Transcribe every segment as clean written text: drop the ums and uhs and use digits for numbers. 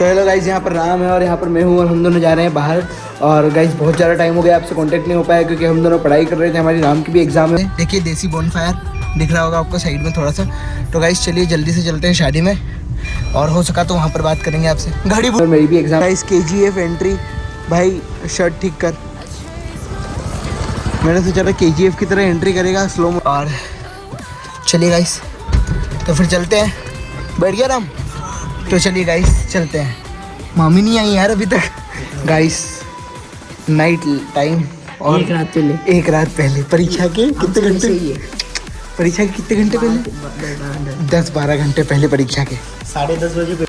Hello guys, यहाँ पर राम है और यहाँ पर मैं हूँ और हम दोनों जा रहे हैं बाहर। और गाइस बहुत ज़्यादा टाइम हो गया, आपसे कांटेक्ट नहीं हो पाया क्योंकि हम दोनों पढ़ाई कर रहे थे। हमारी राम की भी एग्जाम है। देखिए देसी बोनफायर दिख रहा होगा आपको साइड में थोड़ा सा। तो गाइस चलिए जल्दी से चलते हैं शादी में, और हो सका तो वहाँ पर बात करेंगे आपसे। गाड़ी मेरी भी एग्जाम। गाइस KGF एंट्री, भाई शर्ट ठीक कर। मैंने सोचा था KGF की तरह एंट्री करेगा स्लो। और चलिए गाइस तो फिर चलते हैं। बैठ गया राम? तो चलिए गाइस चलते हैं। मामी नहीं आई यार अभी तक। गाइस नाइट टाइम और एक रात पहले परीक्षा के कितने घंटे? परीक्षा के कितने घंटे पहले? 10-12 घंटे पहले परीक्षा के 10:30 बजे।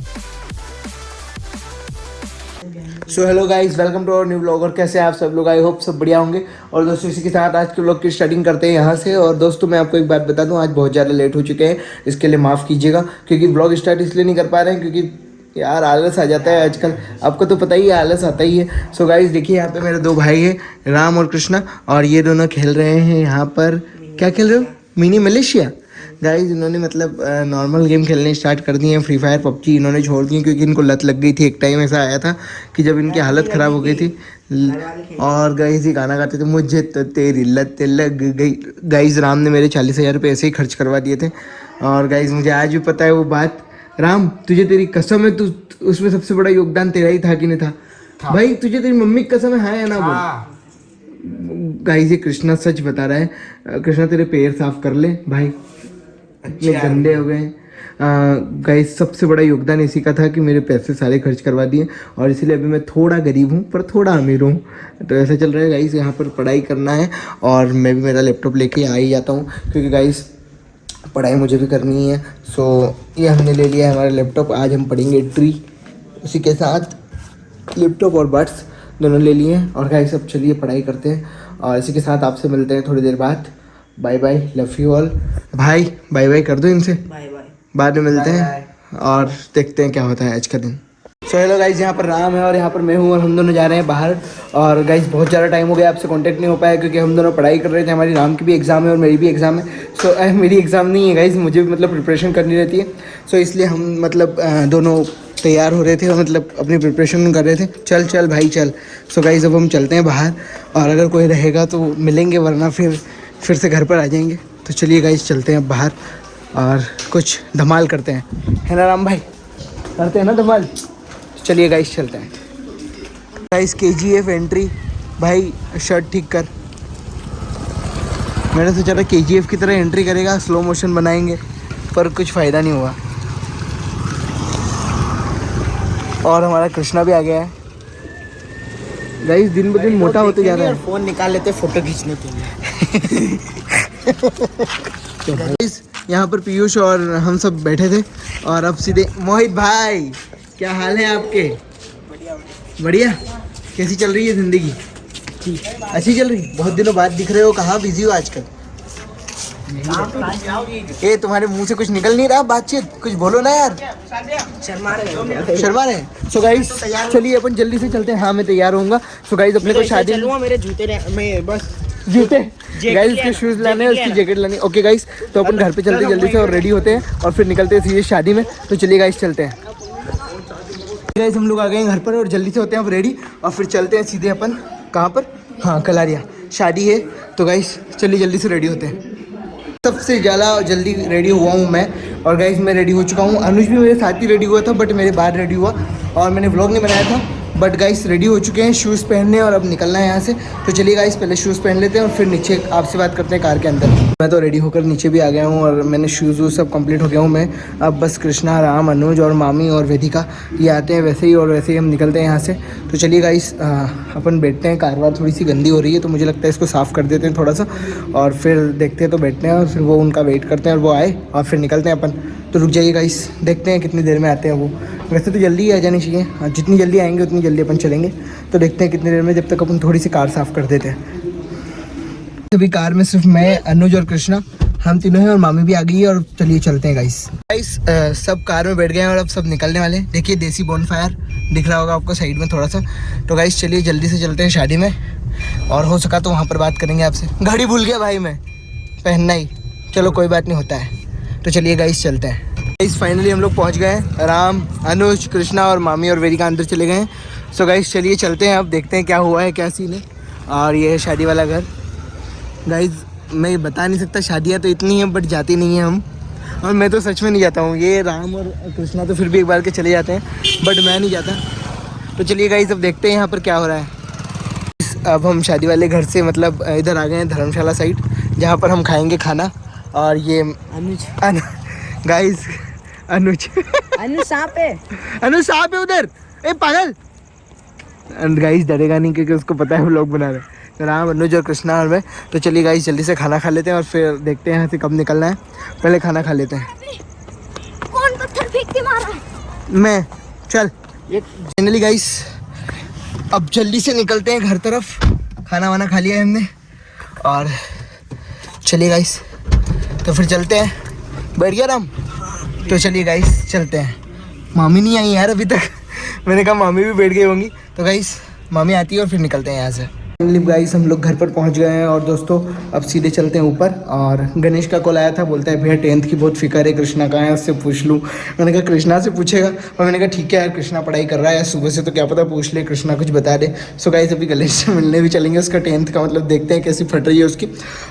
So hello guys, welcome to our new blog. और कैसे हैं आप सब लोग? आई होप सब बढ़िया होंगे। और दोस्तों इसी के साथ आज के ब्लॉग की स्टार्टिंग करते हैं यहाँ से। और दोस्तों मैं आपको एक बात बता दूं, आज बहुत ज़्यादा लेट हो चुके हैं, इसके लिए माफ़ कीजिएगा। क्योंकि ब्लॉग स्टार्ट इसलिए नहीं कर पा रहे हैं क्योंकि यार आलस आ जाता है आजकल, आपको तो पता ही है, आलस आता ही है। सो गाइस देखिए यहाँ पे मेरे दो भाई हैं, राम और कृष्णा, और ये दोनों खेल रहे हैं यहाँ पर। क्या खेल रहे हो? Mini Malaysia. गाइस इन्होंने मतलब नॉर्मल गेम खेलने स्टार्ट कर दिए हैं। फ्री फायर पबजी इन्होंने छोड़ दी क्योंकि इनको लत लग गई थी। एक टाइम ऐसा आया था कि जब इनकी हालत ख़राब हो गई थी। और गाइस ये गाना गाते थे, मुझे तो तेरी लत लग गई। गाइस राम ने मेरे 40,000 रुपये ऐसे ही खर्च करवा दिए थे। और गाइस मुझे आज भी पता है वो बात। राम तुझे तेरी कसम है, तू उसमें सबसे बड़ा योगदान तेरा ही था कि नहीं था? भाई तुझे तेरी मम्मी की कसम है ना बोल। गाइस ये कृष्णा सच बता रहा है। कृष्णा तेरे पैर साफ कर ले भाई, इतने गंदे हो गए। गाइस सबसे बड़ा योगदान इसी का था कि मेरे पैसे सारे खर्च करवा दिए, और इसीलिए अभी मैं थोड़ा गरीब हूँ पर थोड़ा अमीर हूँ। तो ऐसा चल रहा है गाइस। यहाँ पर पढ़ाई करना है और मैं भी मेरा लैपटॉप लेके आ ही जाता हूँ क्योंकि गाइस पढ़ाई मुझे भी करनी है। सो ये हमने ले लिया है हमारा लैपटॉप। आज हम पढ़ेंगे ट्री, उसी के साथ लैपटॉप और बड्स दोनों ले लिए हैं। और गाइस अब चलिए पढ़ाई करते हैं, और इसी के साथ आपसे मिलते हैं थोड़ी देर बाद। Bye bye, love you all. भाई बाय बाय कर दो इनसे, बाय बाय, बाद में मिलते हैं और देखते हैं क्या होता है आज का दिन। सो हेलो गाइस, यहाँ पर राम है और यहाँ पर मैं हूँ और हम दोनों जा रहे हैं बाहर। और गाइस बहुत ज़्यादा टाइम हो गया, आपसे कांटेक्ट नहीं हो पाया क्योंकि हम दोनों पढ़ाई कर रहे थे। हमारी राम की भी एग्ज़ाम है और मेरी भी एग्ज़ाम है। सो मेरी एग्ज़ाम नहीं है गाइस, मुझे भी मतलब प्रिपरेशन करनी रहती है। सो इसलिए हम मतलब दोनों तैयार हो रहे थे और मतलब अपनी प्रिपरेशन कर रहे थे। चल चल भाई चल। सो गाइस अब हम चलते हैं बाहर, और अगर कोई रहेगा तो मिलेंगे, वरना फिर से घर पर आ जाएंगे। तो चलिए गाइस चलते हैं बाहर और कुछ धमाल करते हैं, है ना राम भाई? करते हैं ना धमाल? चलिए गाइस चलते हैं। गाइस KGF एंट्री, भाई शर्ट ठीक कर। मैंने सोचा था KGF की तरह एंट्री करेगा, स्लो मोशन बनाएंगे, पर कुछ फ़ायदा नहीं हुआ। और हमारा कृष्णा भी आ गया है। गाइस दिन ब दिन मोटा होते जा रहा है। फ़ोन निकाल लेते फ़ोटो खींचने के लिए। गाइस यहाँ पर पीयूष और हम सब बैठे थे, और अब सीधे मोहित भाई, क्या हाल है आपके? बढ़िया। कैसी चल रही है ज़िंदगी? अच्छी चल रही? बहुत दिनों बाद दिख रहे हो, कहाँ बिजी हो आजकल? ये तुम्हारे मुंह से कुछ निकल नहीं रहा बातचीत, कुछ बोलो ना यार। शर्मा रहे। सो गाइस चलिए अपन जल्दी से चलते हैं। हाँ मैं तैयार होऊंगा। सो गाइस अपने को शादी मेरे जूते में बस जूते गाइस, उसके शूज़ लाने हैं, उसकी जैकेट लानी है। ओके गाइस तो अपन घर पे चलते जल्दी से और रेडी होते हैं और फिर निकलते हैं सीधे शादी में। तो चलिए गाइस चलते हैं। गाइस हम लोग आ गए हैं घर पर और जल्दी से होते हैं अब रेडी, और फिर चलते हैं सीधे अपन कहाँ पर? हाँ कलारिया, शादी है। तो गाइस चलिए जल्दी से रेडी होते हैं। सबसे ज़्यादा जल्दी रेडी हुआ हूँ मैं, और गाइस मैं रेडी हो चुका हूँ। अनुज भी मेरे साथ ही रेडी हुआ था, बट मेरे बाद रेडी हुआ और मैंने व्लॉग नहीं बनाया था। बट गाइस रेडी हो चुके हैं, शूज़ पहनने और अब निकलना है यहाँ से। तो चलिए गाइस पहले शूज़ पहन लेते हैं और फिर नीचे आपसे बात करते हैं कार के अंदर। मैं तो रेडी होकर नीचे भी आ गया हूँ और मैंने शूज़ वूज़ सब कंप्लीट हो गया हूँ मैं। अब बस कृष्णा, राम, अनुज और मामी और वेदिका ये आते हैं वैसे ही, और वैसे ही हम निकलते हैं यहाँ से। तो चलिए गाइस अपन बैठते हैं। कारवार थोड़ी सी गंदी हो रही है तो मुझे लगता है इसको साफ़ कर देते हैं थोड़ा सा, और फिर देखते हैं। तो बैठते हैं और फिर वो उनका वेट करते हैं और वो आए और फिर निकलते हैं अपन। तो रुक जाइए गाइस, देखते हैं कितनी देर में आते हैं वो। वैसे तो जल्दी ही आ जानी चाहिए, जितनी जल्दी आएंगे उतनी जल्दी अपन चलेंगे। तो देखते हैं कितनी देर में, जब तक अपन थोड़ी सी कार साफ़ कर देते हैं। अभी कार में सिर्फ मैं, अनुज और कृष्णा, हम तीनों हैं, और मामी भी आ गई है। और चलिए चलते हैं गाइस। सब कार में बैठ गए हैं और अब सब निकलने वाले हैं। देखिए देसी बोनफायर दिख रहा होगा आपको साइड में थोड़ा सा। तो गाइस चलिए जल्दी से चलते हैं शादी में, और हो सका तो वहाँ पर बात करेंगे आपसे। घड़ी भूल गया भाई मैं पहनना ही, चलो कोई बात नहीं, होता है। तो चलिए गाइस चलते हैं। गाइस फाइनली हम लोग पहुंच गए हैं। राम, अनुज, कृष्णा और मामी और वेदिका अंदर चले गए हैं। सो गाइस चलिए चलते हैं, अब देखते हैं क्या हुआ है, क्या सीन है। और ये है शादी वाला घर। गाइस मैं बता नहीं सकता, शादियाँ तो इतनी हैं बट जाती नहीं हैं हम, और मैं तो सच में नहीं जाता हूँ। ये राम और कृष्णा तो फिर भी एक बार के चले जाते हैं, बट मैं नहीं जाता। तो चलिए गाइस अब देखते हैं यहाँ पर क्या हो रहा है। अब हम शादी वाले घर से मतलब इधर आ गए हैं धर्मशाला साइड, जहाँ पर हम खाएंगे खाना। और ये अनुज गाइस अनुज अनुज सांप है, अनुज सांप है उधर, ए पागल। गाइस डरेगा नहीं क्योंकि उसको पता है हम लोग बना रहे हैं। तो राम, अनुज और कृष्णा और मैं। तो चलिए गाइस जल्दी से खाना खा लेते हैं और फिर देखते हैं यहाँ से कब निकलना है। पहले खाना खा लेते हैं। कौन पत्थर फेंक के मारा? मैं चल। फाइनली गाइस अब जल्दी से निकलते हैं घर तरफ। खाना वाना खा लिया है हमने और चलिए गाइस तो फिर चलते हैं। बैठ गया राम? तो चलिए गाइस चलते हैं। मामी नहीं आई यार अभी तक। मैंने कहा मामी भी बैठ गई होंगी, तो गाइस मामी आती है और फिर निकलते हैं यहाँ से। गाइस हम लोग घर पर पहुँच गए हैं और दोस्तों अब सीधे चलते हैं ऊपर। और गणेश का कॉल आया था, बोलता है भैया 10th की बहुत फिक्र है, कृष्णा कहाँ है उससे पूछ लूँ। मैंने कहा कृष्णा से पूछेगा, और मैंने कहा ठीक है यार कृष्णा पढ़ाई कर रहा है यार सुबह से, तो क्या पता पूछ ले, कृष्णा कुछ बता दे। सो गाइस अभी गणेश से मिलने भी चलेंगे, उसका 10th का मतलब देखते हैं कैसी फट रही है उसकी,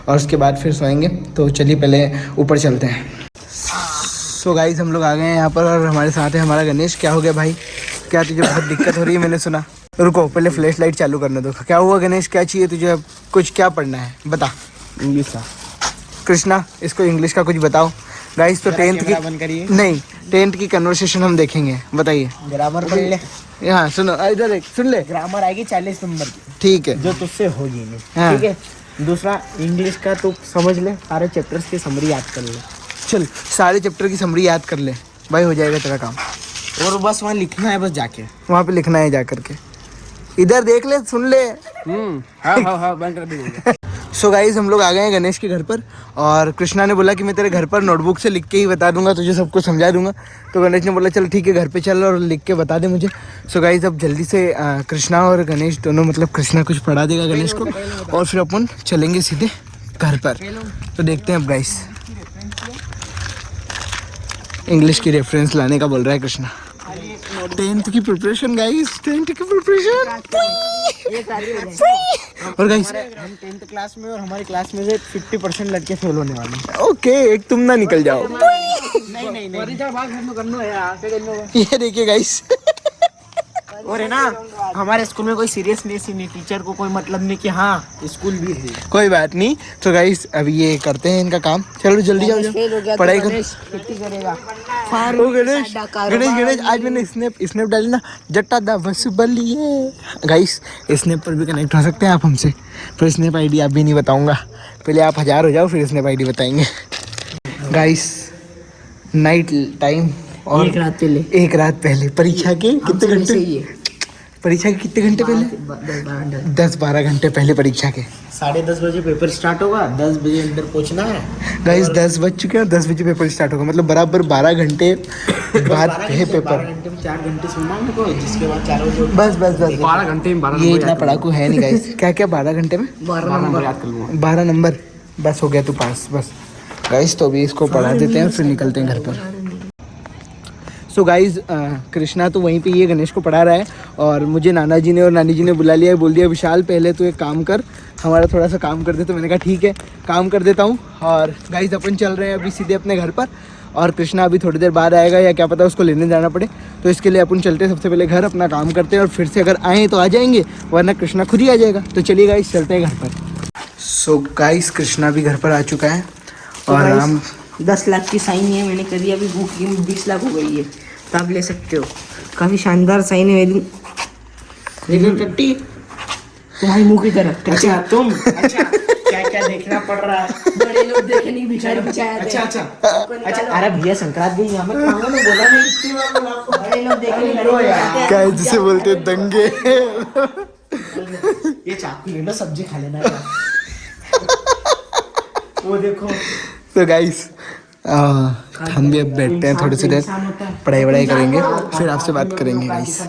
और उसके बाद फिर सोएंगे। तो चलिए पहले ऊपर चलते हैं। सो गाइस हम लोग आ गए हैं यहाँ पर और हमारे साथ है हमारा गणेश। क्या हो गया भाई, क्या तुझे बहुत दिक्कत हो रही है? मैंने सुना। रुको पहले फ्लैश लाइट चालू करने दो। क्या हुआ गणेश, क्या चाहिए तुझे? अब कुछ क्या पढ़ना है बता। इंग्लिश का। कृष्णा इसको इंग्लिश का कुछ बताओ। गाइस तो 10th की नहीं 10th की कन्वर्सेशन हम देखेंगे, बताइए। ग्रामर पढ़ ले। हाँ सुनो, इधर देख, सुन ले। ग्रामर आएगी 40 नंबर की, ठीक है, जो तुझसे होगी नहीं। हाँ। ठीक है। दूसरा इंग्लिश का तू समझ ले, सारे चैप्टर्स की समरी याद कर ले। चल सारे चैप्टर की समरी याद कर ले भाई, हो जाएगा तेरा काम। और बस वहाँ लिखना है, बस जाके वहाँ पे लिखना है जा करके। इधर देख ले, सुन ले। हाँ बंद कर दीजिए। सो गाइज हम लोग आ गए हैं गणेश के घर पर, और कृष्णा ने बोला कि मैं तेरे घर पर नोटबुक से लिख के ही बता दूंगा, तुझे सब कुछ समझा दूंगा। तो गणेश ने बोला चल ठीक है घर पे चल और लिख के बता दे मुझे। सो गाइज अब जल्दी से कृष्णा और गणेश दोनों, मतलब कृष्णा कुछ पढ़ा देगा गणेश को और फिर अपन चलेंगे सीधे घर पर। तो देखते हैं अब गाइस। इंग्लिश की रेफरेंस लाने का बोल रहा है कृष्णा। 10th की प्रिपरेशन गाइस, 10th की प्रिपरेशन। और गाइस हम 10th क्लास में, और हमारी क्लास में से 50% लड़के फेल होने वाले हैं। ओके, एक तुम ना निकल जाओ। नहीं ये देखिए गाइस। और है ना, हमारे स्कूल में कोई सीरियसनेस ही नहीं, टीचर को कोई मतलब नहीं कि हाँ स्कूल भी है। कोई बात नहीं। तो गाइस अभी ये करते हैं इनका काम। चलो जल्दी जाओ, पढ़ाई करो। गणेश गणेश आज मैंने स्नैप डाली ना, जट्टा दा बस बलिए। गाइस स्नैप पर भी कनेक्ट हो सकते हैं आप हमसे, पर स्नैप आईडी आप भी नहीं बताऊंगा, पहले आप 1000 हो जाओ फिर स्नैप आईडी बताएंगे। गाइस नाइट टाइम और एक रात पहले परीक्षा के कितने घंटे, परीक्षा के कितने घंटे पहले? 10-12 घंटे पहले परीक्षा के। 10:30 बजे पेपर स्टार्ट होगा, 10 बजे अंदर पहुंचना है। गाइस 10 बज चुके हैं, 10 बजे पेपर स्टार्ट होगा, मतलब बराबर 12 घंटे बाद है पेपर। 12 घंटे में 4 घंटे सोना हमको, जिसके बाद 4 बजे बस 12 घंटे में 12 ये इतना पढ़ाकू है नहीं गाइस। क्या क्या 12 घंटे में 12 नंबर याद कर लूँगा। 12 नंबर बस हो गया तू पास बस। गाइस तो अभी इसको पढ़ा देते हैं फिर निकलते हैं घर पर। सो गाइज कृष्णा तो वहीं पे ये गणेश को पढ़ा रहा है, और मुझे नाना जी ने और नानी जी ने बुला लिया है, बोल दिया विशाल पहले तो एक काम कर, हमारा थोड़ा सा काम कर दे। तो मैंने कहा ठीक है काम कर देता हूँ। और गाइज अपन चल रहे हैं अभी सीधे अपने घर पर, और कृष्णा अभी थोड़ी देर बाद आएगा या क्या पता उसको लेने जाना पड़े। तो इसके लिए अपन चलते हैं सबसे पहले घर, अपना काम करते हैं, और फिर से अगर आएँ तो आ जाएंगे, वरना कृष्णा खुद ही आ जाएगा। तो चलिए गाइज चलते हैं घर पर। सो गाइज कृष्णा भी घर पर आ चुका है, और हम 10 लाख की साइन है मैंने करी, अभी बुक की 20 लाख हो गई है, तो आप ले सकते हो। काफी शानदार साइन है मेरी, लेकिन टट्टी तुम्हारी मुंह की तरफ। अच्छा तुम क्या क्या देखना पड़ रहा है? बड़े लोग देखने की भिखारी बिछाया थे। अच्छा अरे भैया संक्रांत भी यहाँ मत मांगो ना, बोला नहीं इतनी बार बोला आपको। बड़े लोग देखने की क्या जिसे बोलते हैं दंगे। ये चाकू ले लो, सब्जी खा लेना यार। वो देखो। तो गाइस हम भी अब बैठते हैं, थोड़ी सी देर पढ़ाई वढ़ाई करेंगे, फिर आपसे बात करेंगे गाइस।